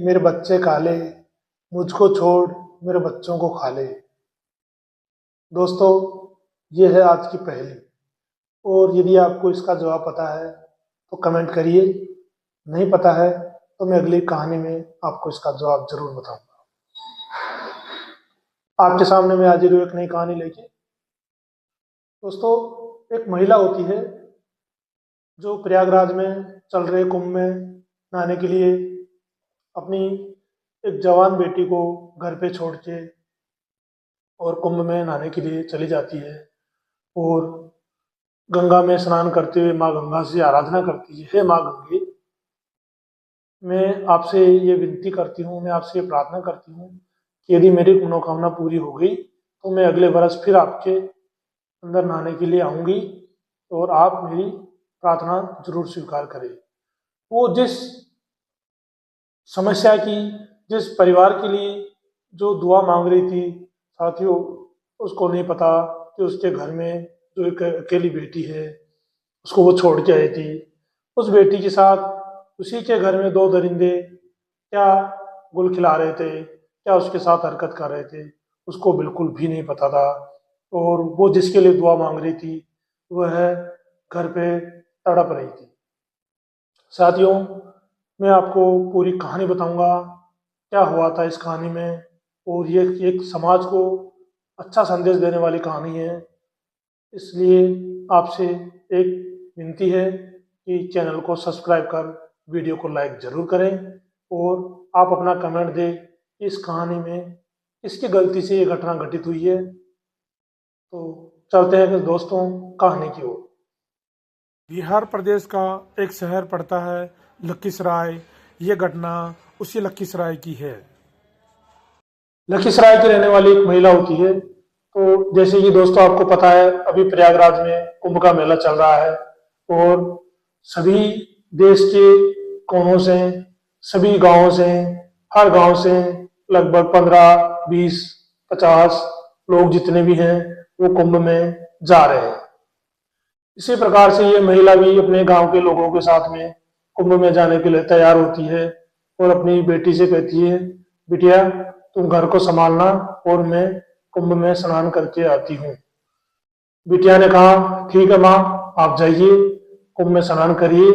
मेरे बच्चे काले, मुझको छोड़ मेरे बच्चों को खा ले। दोस्तों, ये है आज की पहेली। और यदि आपको इसका जवाब पता है तो कमेंट करिए, नहीं पता है तो मैं अगली कहानी में आपको इसका जवाब जरूर बताऊंगा। आपके सामने मैं हाजिर हूँ एक नई कहानी लेके। दोस्तों, एक महिला होती है जो प्रयागराज में चल रहे कुंभ में नहाने के लिए अपनी एक जवान बेटी को घर पे छोड़ के और कुंभ में नहाने के लिए चली जाती है और गंगा में स्नान करते हुए माँ गंगा से आराधना करती है। हे माँ गंगे, मैं आपसे ये विनती करती हूँ, मैं आपसे ये प्रार्थना करती हूँ कि यदि मेरी मनोकामना पूरी हो गई तो मैं अगले वर्ष फिर आपके अंदर नहाने के लिए आऊँगी और आप मेरी प्रार्थना जरूर स्वीकार करें। वो जिस समस्या की, जिस परिवार के लिए जो दुआ मांग रही थी, साथियों, उसको नहीं पता कि उसके घर में जो एक अकेली बेटी है उसको वो छोड़ के आई थी। उस बेटी के साथ उसी के घर में दो दरिंदे क्या गुल खिला रहे थे, क्या उसके साथ हरकत कर रहे थे, उसको बिल्कुल भी नहीं पता था। और वो जिसके लिए दुआ मांग रही थी वह घर पे तड़प रही थी। साथियों, मैं आपको पूरी कहानी बताऊंगा, क्या हुआ था इस कहानी में। और ये एक समाज को अच्छा संदेश देने वाली कहानी है। इसलिए आपसे एक विनती है कि चैनल को सब्सक्राइब कर वीडियो को लाइक जरूर करें और आप अपना कमेंट दें इस कहानी में किसकी गलती से ये घटना घटित हुई है। तो चलते हैं दोस्तों कहानी की ओर। बिहार प्रदेश का एक शहर पड़ता है लखीसराय। ये घटना उसी लखीसराय की है। लखीसराय की रहने वाली एक महिला होती है। तो जैसे कि दोस्तों आपको पता है, अभी प्रयागराज में कुंभ का मेला चल रहा है और सभी देश के कोनों से, सभी गांवों से, हर गांव से लगभग 15, 20, 50 लोग जितने भी हैं वो कुंभ में जा रहे हैं। इसी प्रकार से ये महिला भी अपने गांव के लोगों के साथ में कुंभ में जाने के लिए तैयार होती है और अपनी बेटी से कहती है, बिटिया तुम घर को संभालना और मैं कुंभ में स्नान करके आती हूँ। बिटिया ने कहा, ठीक है माँ, आप जाइए, कुंभ में स्नान करिए,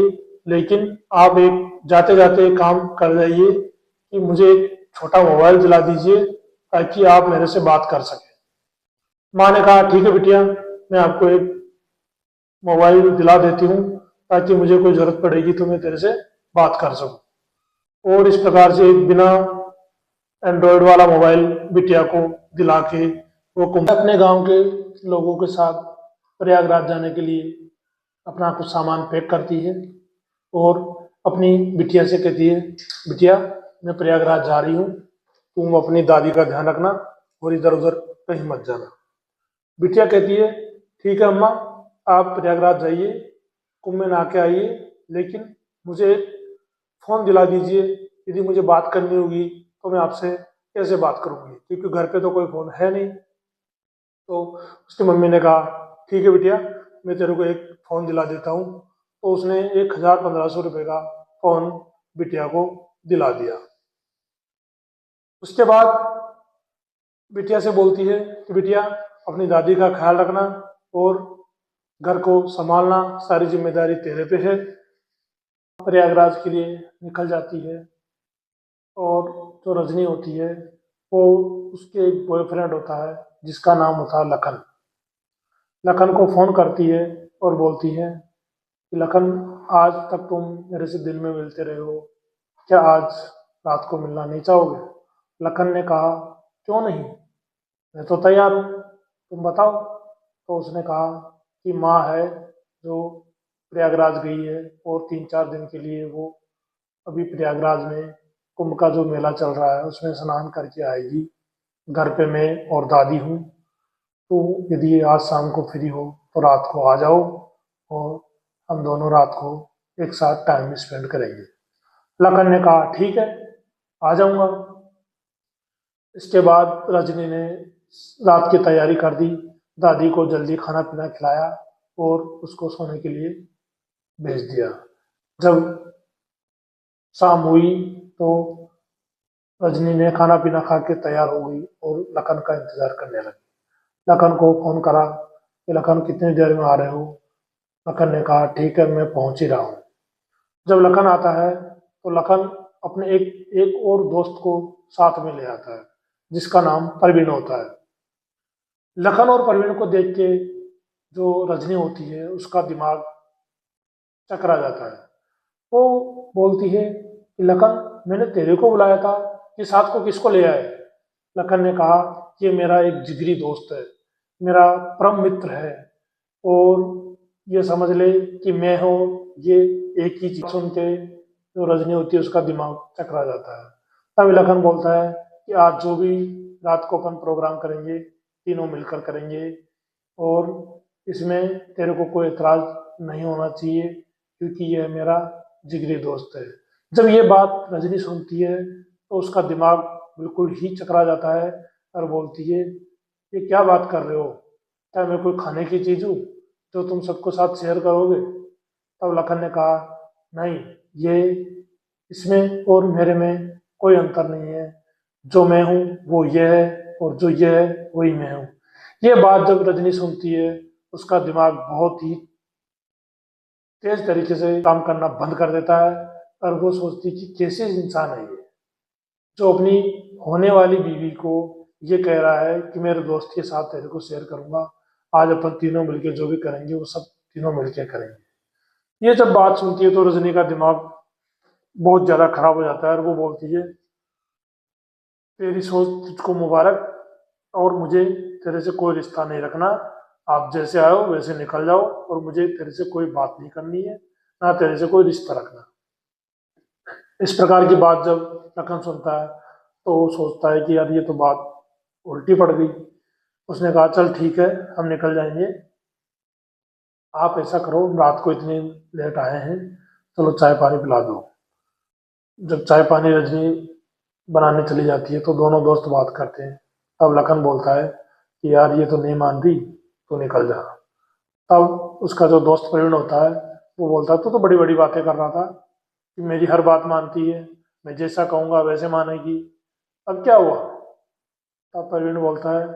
लेकिन आप एक जाते जाते काम कर जाइए कि मुझे एक छोटा मोबाइल दिला दीजिए ताकि आप मेरे से बात कर सकें। माँ ने कहा, ठीक है बिटिया, मैं आपको एक मोबाइल दिला देती हूँ ताकि मुझे कोई जरूरत पड़ेगी तो मैं तेरे से बात कर सकूं। और इस प्रकार से एक बिना एंड्रॉयड वाला मोबाइल बिटिया को दिला के वो कुंभ अपने गांव के लोगों के साथ प्रयागराज जाने के लिए अपना कुछ सामान पैक करती है और अपनी बिटिया से कहती है, बिटिया मैं प्रयागराज जा रही हूँ, तुम अपनी दादी का ध्यान रखना और इधर उधर कहीं मत जाना। बिटिया कहती है, ठीक है अम्मा, आप प्रयागराज जाइए, कुंभ में नहा के आइए, लेकिन मुझे एक फ़ोन दिला दीजिए, यदि मुझे बात करनी होगी तो मैं आपसे कैसे बात करूंगी, क्योंकि घर पे तो कोई फ़ोन है नहीं। तो उसकी मम्मी ने कहा, ठीक है बिटिया, मैं तेरे को एक फ़ोन दिला देता हूँ। तो उसने 1,000-1,500 रुपये का फ़ोन बिटिया को दिला दिया। उसके बाद बिटिया से बोलती है कि बिटिया अपनी दादी का ख्याल रखना और घर को संभालना, सारी जिम्मेदारी तेरे पे है। प्रयागराज के लिए निकल जाती है और जो रजनी होती है वो उसके एक बॉयफ्रेंड होता है जिसका नाम होता है लखन। लखन को फ़ोन करती है और बोलती है कि लखन, आज तक तुम मेरे से दिन में मिलते रहे हो, क्या आज रात को मिलना नहीं चाहोगे? लखन ने कहा, क्यों नहीं, मैं तो तैयार हूँ, तुम बताओ। तो उसने कहा कि माँ है जो प्रयागराज गई है और 3-4 दिन के लिए वो अभी प्रयागराज में कुंभ का जो मेला चल रहा है उसमें स्नान करके आएगी। घर पे मैं और दादी हूँ, तो यदि आज शाम को फ्री हो तो रात को आ जाओ और हम दोनों रात को एक साथ टाइम स्पेंड करेंगे। लखन ने कहा, ठीक है, आ जाऊँगा। इसके बाद रजनी ने रात की तैयारी कर दी, दादी को जल्दी खाना पीना खिलाया और उसको सोने के लिए भेज दिया। जब शाम हुई तो रजनी ने खाना पीना खा के तैयार हो गई और लखन का इंतजार करने लगी। लखन को फोन करा कि लखन कितनी देर में आ रहे हो। लखन ने कहा ठीक है, मैं पहुंच ही रहा हूँ। जब लखन आता है तो लखन अपने एक एक और दोस्त को साथ में ले आता है, जिसका नाम परवीन होता है। लखन और परवीन को देख के जो रजनी होती है उसका दिमाग चकरा जाता है। वो बोलती है कि लखन, मैंने तेरे को बुलाया था कि साथ को किसको ले आए। लखन ने कहा ये मेरा एक जिगरी दोस्त है, मेरा परम मित्र है, और ये समझ ले कि मैं हूँ ये, एक ही चीज सुन के जो रजनी होती है उसका दिमाग चकरा जाता है। तब लखन बोलता है कि आज जो भी रात को अपन प्रोग्राम करेंगे तीनों मिलकर करेंगे, और इसमें तेरे को कोई एतराज नहीं होना चाहिए क्योंकि यह मेरा जिगरी दोस्त है। जब ये बात रजनी सुनती है तो उसका दिमाग बिल्कुल ही चकरा जाता है और बोलती है ये क्या बात कर रहे हो, क्या मैं कोई खाने की चीज हूँ जो तुम सबको साथ शेयर करोगे। तब लखन ने कहा नहीं, ये इसमें और मेरे में कोई अंतर नहीं है, जो मैं हूँ वो ये है और जो ये है वही मैं हूँ। ये बात जब रजनी सुनती है उसका दिमाग बहुत ही तेज तरीके से काम करना बंद कर देता है और वो सोचती कि कैसे इंसान है ये, जो अपनी होने वाली बीवी को ये कह रहा है कि मेरे दोस्त के साथ तेरे को शेयर करूंगा, आज अपन तीनों मिलके जो भी करेंगे वो सब तीनों मिलके करेंगे। ये जब बात सुनती है तो रजनी का दिमाग बहुत ज्यादा खराब हो जाता है और वो बोलती है तेरी सोच तुझको मुबारक, और मुझे तेरे से कोई रिश्ता नहीं रखना। आप जैसे आए हो वैसे निकल जाओ और मुझे तेरे से कोई बात नहीं करनी है, ना तेरे से कोई रिश्ता रखना। इस प्रकार की बात जब लखन सुनता है तो वो सोचता है कि यार ये तो बात उल्टी पड़ गई। उसने कहा चल ठीक है, हम निकल जाएंगे, आप ऐसा करो रात को इतने लेट आए हैं, चलो चाय पानी पिला दो। जब चाय पानी रजनी बनाने चली जाती है तो दोनों दोस्त बात करते हैं। तब लखन बोलता है कि यार ये तो नहीं मान रही, तो निकल जा। तब उसका जो दोस्त प्रवीण होता है वो बोलता है तू तो बड़ी बड़ी बातें कर रहा था कि मेरी हर बात मानती है, मैं जैसा कहूँगा वैसे मानेगी, अब क्या हुआ। तब प्रवीण बोलता है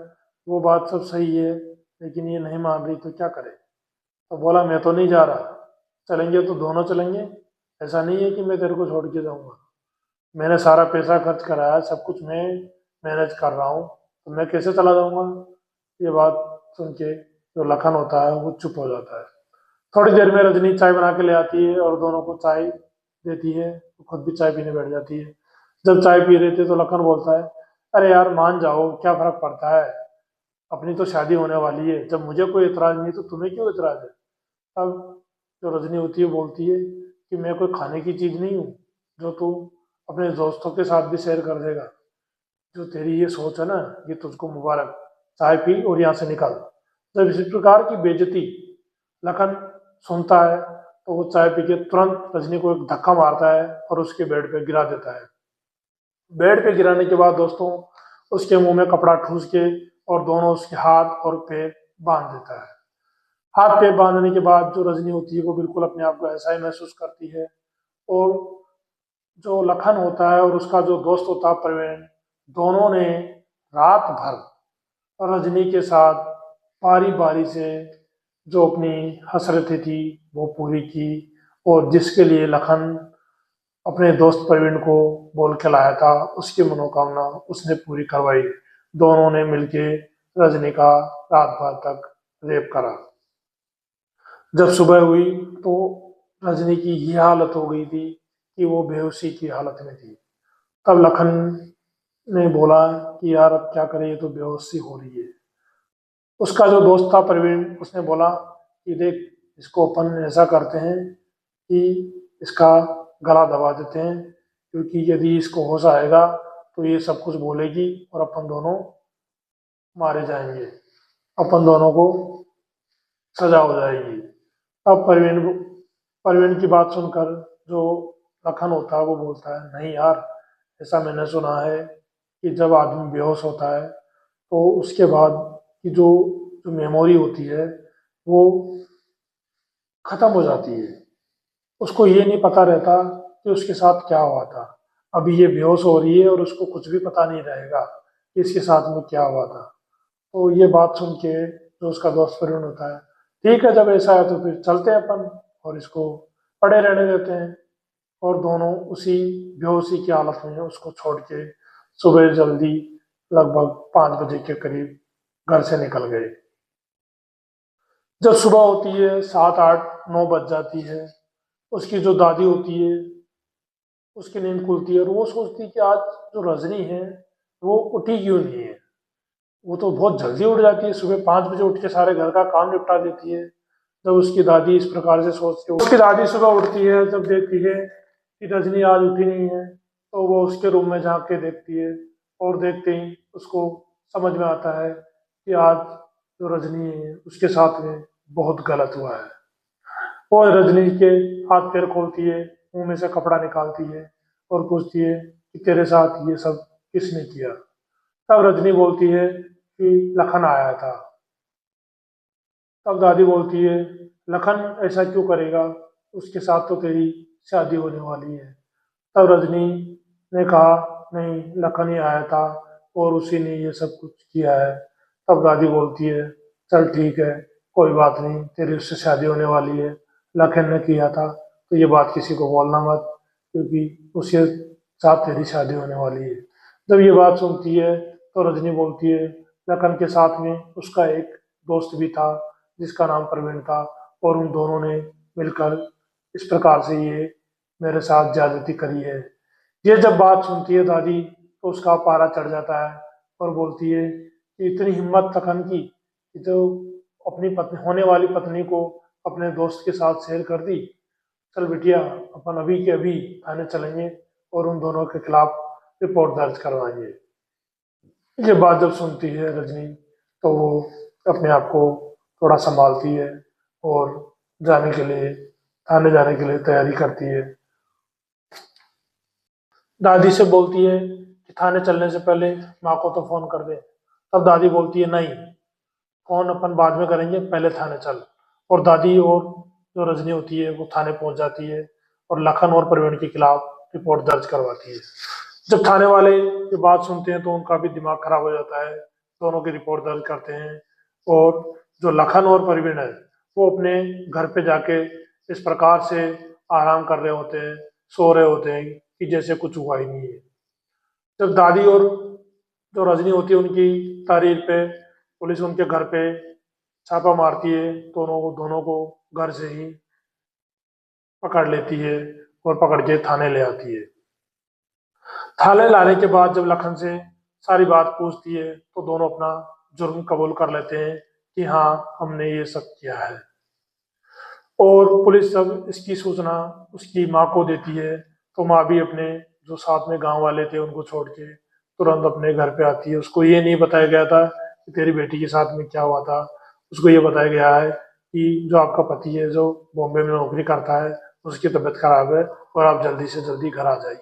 वो बात सब सही है लेकिन ये नहीं मान रही तो क्या करे। तो बोला मैं तो नहीं जा रहा, चलेंगे तो दोनों चलेंगे, ऐसा नहीं है कि मैं तेरे को छोड़ के जाऊँगा। मैंने सारा पैसा खर्च कराया, सब कुछ मैं मैनेज कर रहा हूँ, तो मैं कैसे चला जाऊँगा। ये बात सुन के जो लखन होता है वो चुप हो जाता है। थोड़ी देर में रजनी चाय बना के ले आती है और दोनों को चाय देती है, तो खुद भी चाय पीने बैठ जाती है। जब चाय पी रहे थे तो लखन बोलता है अरे यार मान जाओ, क्या फर्क पड़ता है, अपनी तो शादी होने वाली है, जब मुझे कोई इतराज नहीं तो तुम्हें क्यों इतराज है। अब जो रजनी होती है बोलती है कि मैं कोई खाने की चीज नहीं हूँ जो तू अपने दोस्तों के साथ भी शेयर कर देगा। जो तेरी ये सोच है ना, ये तुझको मुबारक, चाय पी और यहाँ से निकल। जब इसी प्रकार की बेइज्जती लखन सुनता है तो वो चाय पी के तुरंत रजनी को एक धक्का मारता है और उसके बेड पे गिरा देता है। बेड पे गिराने के बाद दोस्तों उसके मुंह में कपड़ा ठूस के और दोनों उसके हाथ और पैर बांध देता है। हाथ पैर बांधने के बाद जो रजनी होती है वो बिल्कुल अपने आप को ऐसा ही महसूस करती है, और जो लखन होता है और उसका जो दोस्त होता है प्रवीण, दोनों ने रात भर रजनी के साथ बारी बारी से जो अपनी हसरतें थी वो पूरी की, और जिसके लिए लखन अपने दोस्त प्रवीण को बोल के लाया था उसकी मनोकामना उसने पूरी करवाई। दोनों ने मिलके रजनी का रात भर तक रेप करा। जब सुबह हुई तो रजनी की ये हालत हो गई थी कि वो बेहोशी की हालत में थी। तब लखन ने बोला कि यार अब क्या करें, ये तो बेहोशी हो रही है। उसका जो दोस्त था प्रवीण उसने बोला कि देख, इसको अपन ऐसा करते हैं कि इसका गला दबा देते हैं, क्योंकि यदि इसको होश आएगा तो ये सब कुछ बोलेगी और अपन दोनों मारे जाएंगे, अपन दोनों को सजा हो जाएगी। अब परवीन की बात सुनकर जो लखन होता है वो बोलता है नहीं यार, ऐसा मैंने सुना है कि जब आदमी बेहोश होता है तो उसके बाद की जो जो मेमोरी होती है वो खत्म हो जाती है, उसको ये नहीं पता रहता कि उसके साथ क्या हुआ था। अभी ये बेहोश हो रही है और उसको कुछ भी पता नहीं रहेगा कि इसके साथ में क्या हुआ था। तो ये बात सुन के जो उसका दोस्त प्रवीण होता है, ठीक है जब ऐसा है तो फिर चलते हैं अपन और इसको पड़े रहने देते हैं। और दोनों उसी बेहोशी की हालत में उसको छोड़ के सुबह जल्दी लगभग 5 बजे के करीब घर से निकल गए। जब सुबह होती है 7 8 9 बज जाती है, उसकी जो दादी होती है उसकी नींद खुलती है और वो सोचती है कि आज जो रजनी है वो उठी क्यों नहीं है। वो तो बहुत जल्दी उठ जाती है, सुबह 5 बजे उठ के सारे घर का काम निपटा देती है। जब उसकी दादी इस प्रकार से सोचती है, उसकी दादी सुबह उठती है, जब देखती है कि रजनी आज उठी नहीं है तो वो उसके रूम में झांक के देखती है और देखते ही उसको समझ में आता है कि आज जो रजनी है उसके साथ में बहुत गलत हुआ है। वो रजनी के हाथ पैर खोलती है, मुंह में से कपड़ा निकालती है और पूछती है कि तेरे साथ ये सब किसने किया। तब रजनी बोलती है कि लखन आया था। तब दादी बोलती है लखन ऐसा क्यों करेगा, उसके साथ तो तेरी शादी होने वाली है। तब रजनी ने कहा नहीं, लखन ही आया था और उसी ने ये सब कुछ किया है। तब दादी बोलती है चल ठीक है, कोई बात नहीं, तेरी उससे शादी होने वाली है, लखन ने किया था तो ये बात किसी को बोलना मत, क्योंकि उसके साथ तेरी शादी होने वाली है। जब ये बात सुनती है तो रजनी बोलती है लखन के साथ में उसका एक दोस्त भी था जिसका नाम प्रवीण था, और उन दोनों ने मिलकर इस प्रकार से ये मेरे साथ ज्यादती करी है। ये जब बात सुनती है दादी तो उसका पारा चढ़ जाता है और बोलती है कि इतनी हिम्मत लखन की कि जो अपनी पत्नी होने वाली पत्नी को अपने दोस्त के साथ शेयर कर दी। चल बिटिया, अपन अभी के अभी थाने चलेंगे और उन दोनों के खिलाफ रिपोर्ट दर्ज करवाएंगे। ये बात जब सुनती है रजनी तो वो अपने आप को थोड़ा संभालती है और जाने के लिए थाने जाने के लिए तैयारी करती है। दादी से बोलती है कि थाने चलने से पहले माँ को तो फोन कर दे। तब दादी बोलती है नहीं, फोन अपन बाद में करेंगे, पहले थाने चल। और दादी और जो रजनी होती है वो थाने पहुंच जाती है और लखन और प्रवीण के खिलाफ रिपोर्ट दर्ज करवाती है। जब थाने वाले ये बात सुनते हैं तो उनका भी दिमाग खराब हो जाता है, दोनों की रिपोर्ट दर्ज करते हैं। और जो लखन और प्रवीण है वो अपने घर पे जाके इस प्रकार से आराम कर रहे होते हैं, सो रहे होते हैं कि जैसे कुछ हुआ ही नहीं है। जब दादी और जो रजनी होती है उनकी तारीफ पे पुलिस उनके घर पे छापा मारती है, दोनों को घर से ही पकड़ लेती है और पकड़ के थाने ले आती है। थाने लाने के बाद जब लखन से सारी बात पूछती है तो दोनों अपना जुर्म कबूल कर लेते हैं कि हाँ हमने ये सब किया है। और पुलिस जब इसकी सूचना उसकी माँ को देती है तो माँ भी अपने जो साथ में गांव वाले थे उनको छोड़ के तुरंत अपने घर पे आती है। उसको ये नहीं बताया गया था कि तेरी बेटी के साथ में क्या हुआ था, उसको ये बताया गया है कि जो आपका पति है जो बॉम्बे में नौकरी करता है उसकी तबीयत खराब है और आप जल्दी से जल्दी घर आ जाइए।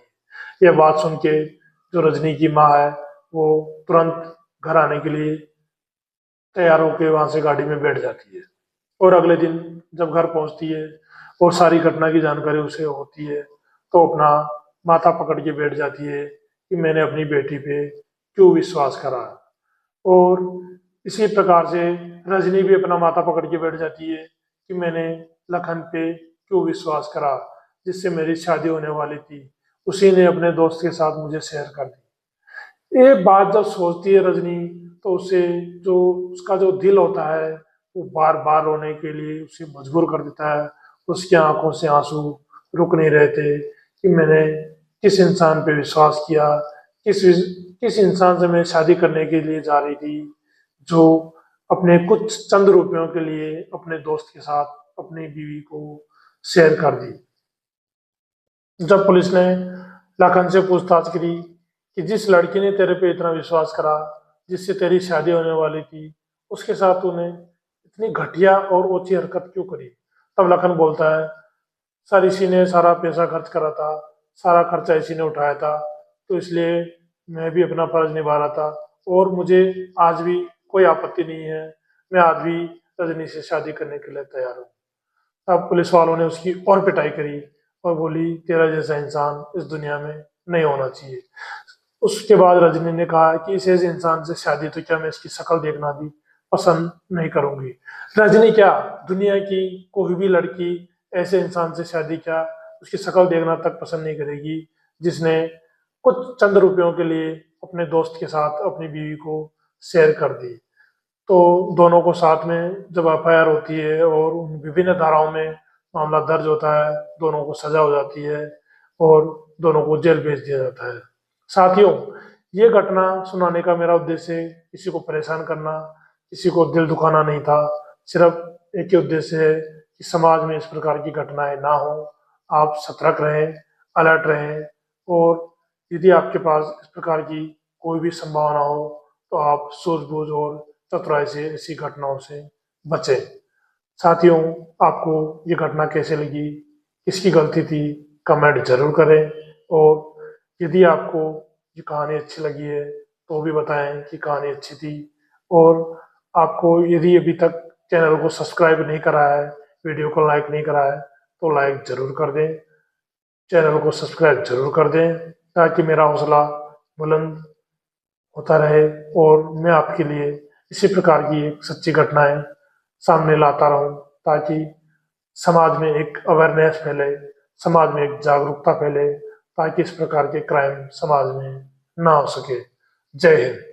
ये बात सुन के जो रजनी की माँ है वो तुरंत घर आने के लिए तैयार होकर वहां से गाड़ी में बैठ जाती है। और अगले दिन जब घर पहुंचती है और सारी घटना की जानकारी उसे होती है तो अपना माथा पकड़ के बैठ जाती है कि मैंने अपनी बेटी पे क्यों विश्वास करा। और इसी प्रकार से रजनी भी अपना माथा पकड़ के बैठ जाती है कि मैंने लखन पे क्यों विश्वास करा, जिससे मेरी शादी होने वाली थी उसी ने अपने दोस्त के साथ मुझे शेयर कर दी। ये बात जब सोचती है रजनी तो उसे जो उसका जो दिल होता है वो बार बार रोने के लिए उसे मजबूर कर देता है। उसकी आंखों से आंसू रुक नहीं रहे थे कि मैंने किस इंसान पे विश्वास किया, किस इंसान से मैं शादी करने के लिए जा रही थी जो अपने कुछ चंद रुपयों के लिए अपने दोस्त के साथ अपनी बीवी को शेयर कर दी। जब पुलिस ने लखन से पूछताछ करी कि जिस लड़की ने तेरे पे इतना विश्वास करा, जिससे तेरी शादी होने वाली थी, उसके साथ तूने इतनी घटिया और ऊंची हरकत क्यों करी। तब लखन बोलता है सर इसी ने सारा पैसा खर्च करा था, सारा खर्चा इसी ने उठाया था, तो इसलिए मैं भी अपना फर्ज निभा रहा था और मुझे आज भी कोई आपत्ति नहीं है, मैं आज भी रजनी से शादी करने के लिए तैयार हूँ। तब पुलिस वालों ने उसकी और पिटाई करी और बोली तेरा जैसा इंसान इस दुनिया में नहीं होना चाहिए। उसके बाद रजनी ने कहा कि इस ऐसे इंसान से शादी तो क्या मैं इसकी शक्ल देखना भी पसंद नहीं करूंगी। रजनी क्या, दुनिया की कोई भी लड़की ऐसे इंसान से शादी क्या उसकी शक्ल देखना तक पसंद नहीं करेगी जिसने कुछ चंद रुपयों के लिए अपने दोस्त के साथ अपनी बीवी को शेयर कर दी। तो दोनों को साथ में जब एफआईआर होती है और उन विभिन्न धाराओं में मामला दर्ज होता है, दोनों को सजा हो जाती है और दोनों को जेल भेज दिया जाता है। साथियों, ये घटना सुनाने का मेरा उद्देश्य किसी को परेशान करना, किसी को दिल दुखाना नहीं था। सिर्फ एक ही उद्देश्य है कि समाज में इस प्रकार की घटनाएं ना हो। आप सतर्क रहें, अलर्ट रहें, और यदि आपके पास इस प्रकार की कोई भी संभावना हो तो आप सूझबूझ और चतुराई से ऐसी घटनाओं से बचें। साथियों, आपको ये घटना कैसे लगी, किसकी गलती थी, कमेंट जरूर करें। और यदि आपको ये कहानी अच्छी लगी है तो भी बताएं कि कहानी अच्छी थी। और आपको यदि अभी तक चैनल को सब्सक्राइब नहीं करा है, वीडियो को लाइक नहीं करा है, तो लाइक जरूर कर दें, चैनल को सब्सक्राइब जरूर कर दें, ताकि मेरा हौसला बुलंद होता रहे और मैं आपके लिए इसी प्रकार की एक सच्ची घटनाएं सामने लाता रहूं, ताकि समाज में एक अवेयरनेस फैले, समाज में एक जागरूकता फैले, ताकि इस प्रकार के क्राइम समाज में ना हो सके। जय हिंद।